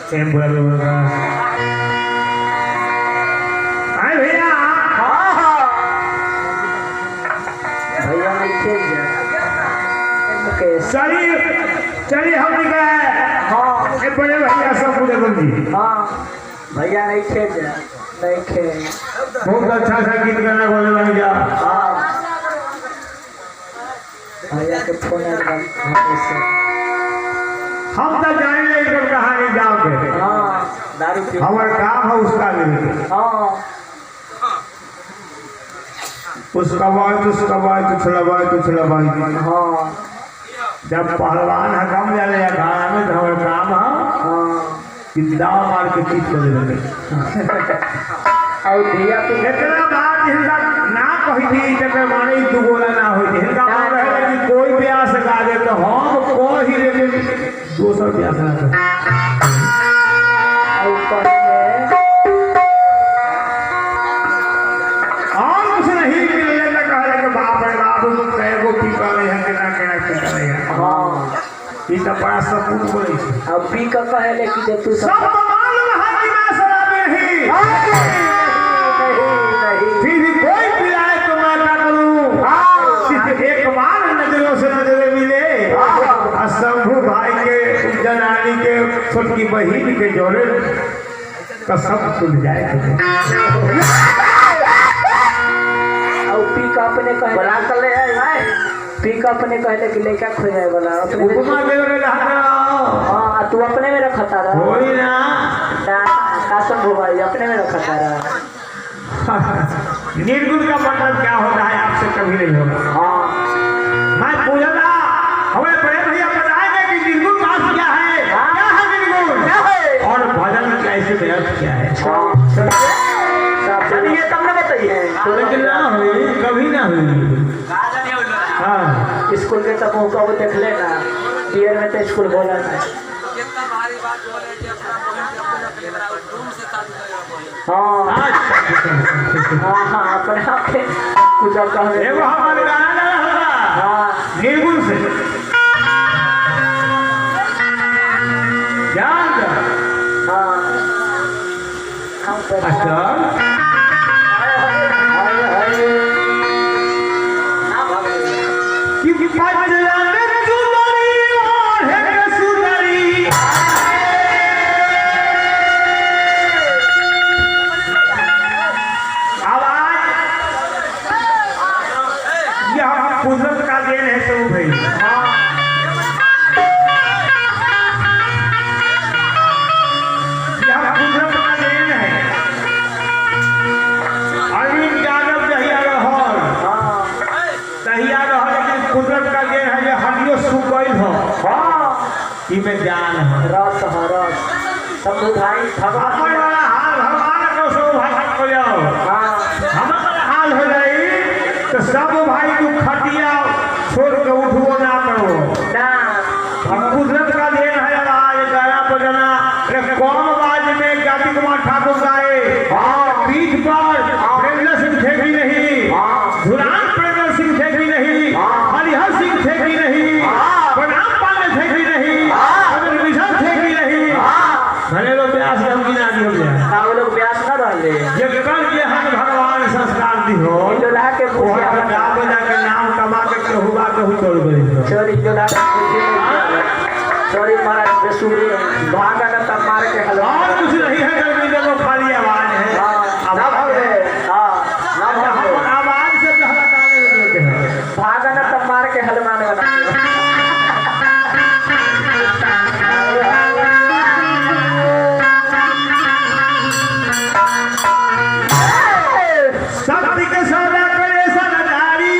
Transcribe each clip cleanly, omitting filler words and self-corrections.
Same बोला आए भैया भैया नहीं खेल चलिए चलिए हम निकले। हाँ ये बड़े भैया सब पूरे बंदी। हाँ भैया नहीं खेल नहीं खेल बहुत अच्छा सा गीत गाना बोले बन गया। हाँ भैया के फोन हम तो जाने नहीं कर कहानी गाँव के। हाँ दारू पी हमारा काम है उसका लेके हाँ उसका बात हाँ जब पहलवान है कम जाने या गाना में तो हमारा काम है हाँ कि दाव मार के चीज कर देते। और भैया तो इतना बात हिंदा ना कही थी जब माने तू बोला ना हो हिंदा मान रहे कि कोई प्यास गा दे तो हम को ही लेकिन 200 प्यास ना कर और कुछ नहीं मिलने का कहा कि बाप रे बाप तुम कहे को पी पा रहे हैं कि ना कहना पी कर रहे हैं। हाँ ये तो बड़ा सपूत बोले छे। अब पी का कहे कि जे तू सब तो मालूम है कि मैं शराबी नहीं फिर भी कोई पिलाए तो मैं क्या करूं। सिर्फ एक बार नजरों से नजरें मिले शंभू भाई के जनानी के छोटकी बहन के जोड़े का सब खुल जाए। और पी का अपने कहे बना कर ले आए पी का अपने कहले कि लड़का खो जाए वाला अपने उपमा देवे में रहा हाँ तू अपने में रखता रहा होई ना कासन भाई अपने में रखता रहा। निर्गुण का मतलब क्या होता है आपसे कभी नहीं होगा। हाँ मैं पूछा हमें बड़े भैया बताएंगे कि निर्गुण बात क्या है निर्गुण और भजन कैसे व्यर्थ क्या है। चलिए तब ना बताइए लेकिन ना हुई कभी ना हुई। हाँ स्कूल के तब मौका वो देख लेना डियर में तो स्कूल बोला था। हाँ हाँ हाँ अपने आप के कुछ अब एगो हमारे गाना लगा होगा हाँ निर्गुण से जान हाँ हम अच्छा कि पजलाने सुंदरी और है सुंदरी आवाज यह कुदरत का देन है सब भाई। यह कुदरत का देन है। अरविंद यादव दहिया रहल दहिया रहल लेकिन कुदरत का देन है। ये हड्डियों सूख गई हो इमे जान है रस है रस सब भाई भगवान हमारा हाल भगवान को सब भाई को जाओ हाँ हमारा हाल हो जाए तो सब भाई तू खटिया छोड़ के उठो ना करो ना हम कुदरत का देन है। आज गाना बजाना कौन आवाज में जाति कुमार ठाकुर गाए पीठ पर प्रेमला सिंह थे भी नहीं धुरान प्रेमला सिंह थे भी नहीं हरिहर सिंह थे भी नहीं प्रणाम पांडे थे भी नहीं विशाल थे भी नहीं भले लोग व्यास हम की नादी हो गया वो लोग ब्यास न रहले ये केवल ये हम भगवान संस्कार दी हो जोला के वो गाँव में जाके नाम कमा के हुआ के छोड़ गए चोरी जोला चोरी महाराज बेसुरी भागा न तब मार के हलवा और कुछ नहीं है जब वो खाली आवाज है ना भागे हाँ ना भागे आवाज से हलकाने में देते हैं भागा न तब मार के हलवान बना शक्ति के सौदा करे सदारी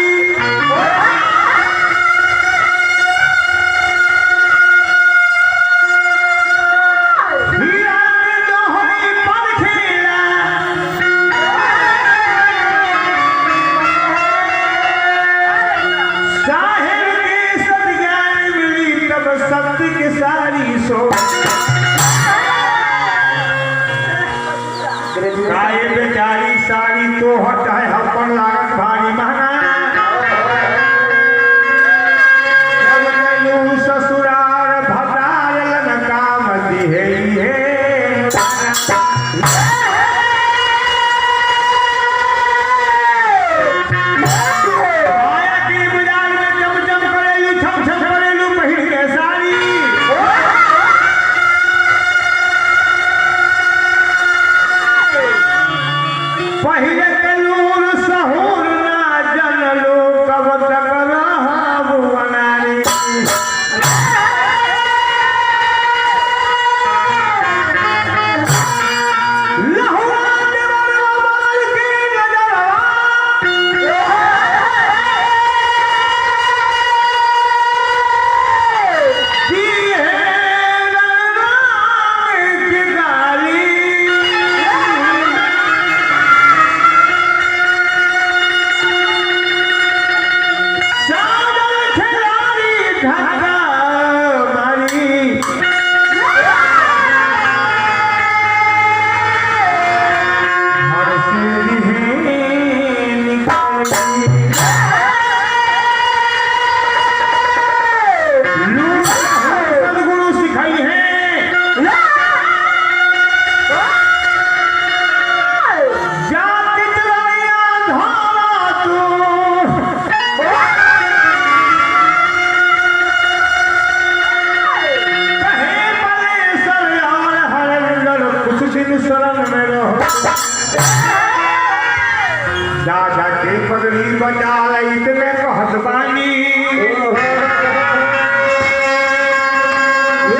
पगड़ी बचा लई में कहत बानी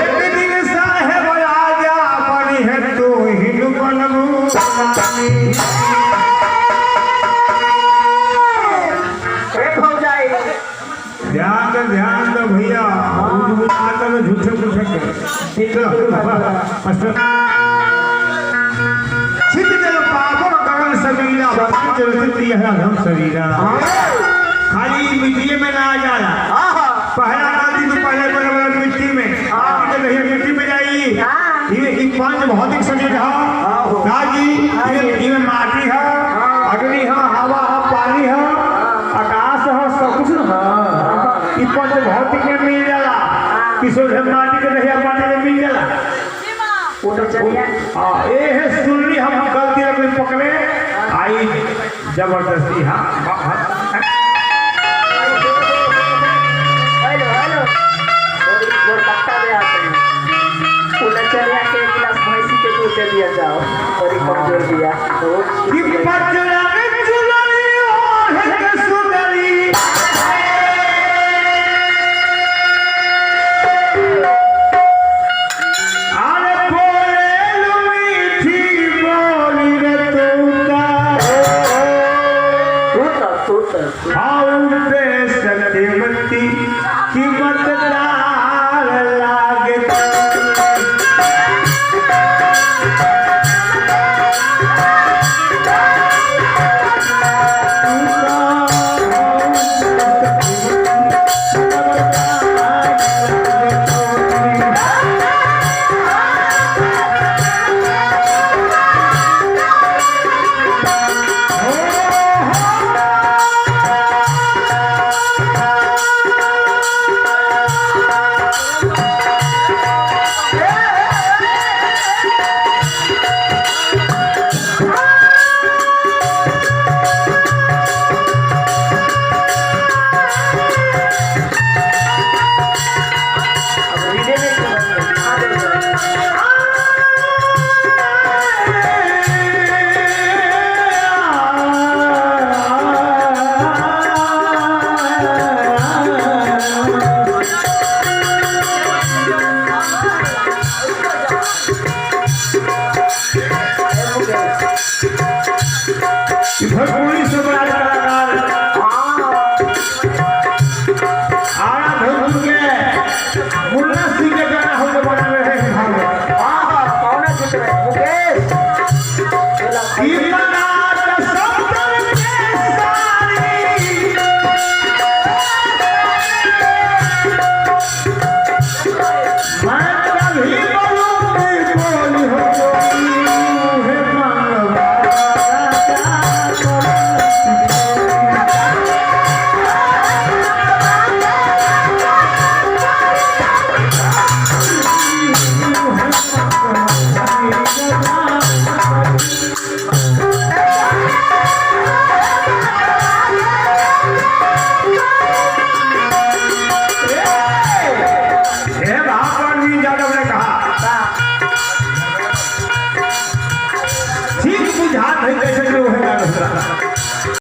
एक दिन साहेब राजा बनी है तो हिंदू बनबू ध्यान दो भैया झूठे पूछे सिद्ध जल पावन गगन सबीरा हम शरीरा खाली मिट्टी में ना आ जाना पहला रात दिन पहले बड़े मिट्टी में नहीं मिट्टी में जाइए ये पंच भौतिक शरीर है माटी है अग्नि है हवा है पानी है आकाश है सब कुछ है पंच भौतिक में मिल जाला किशोर माटी के नहीं माटी में मिल जाला ये है सुनली हम गलती रख पकड़े आई जबरदस्ती हाँ दिया जाओ और कमजोर दिया कीमत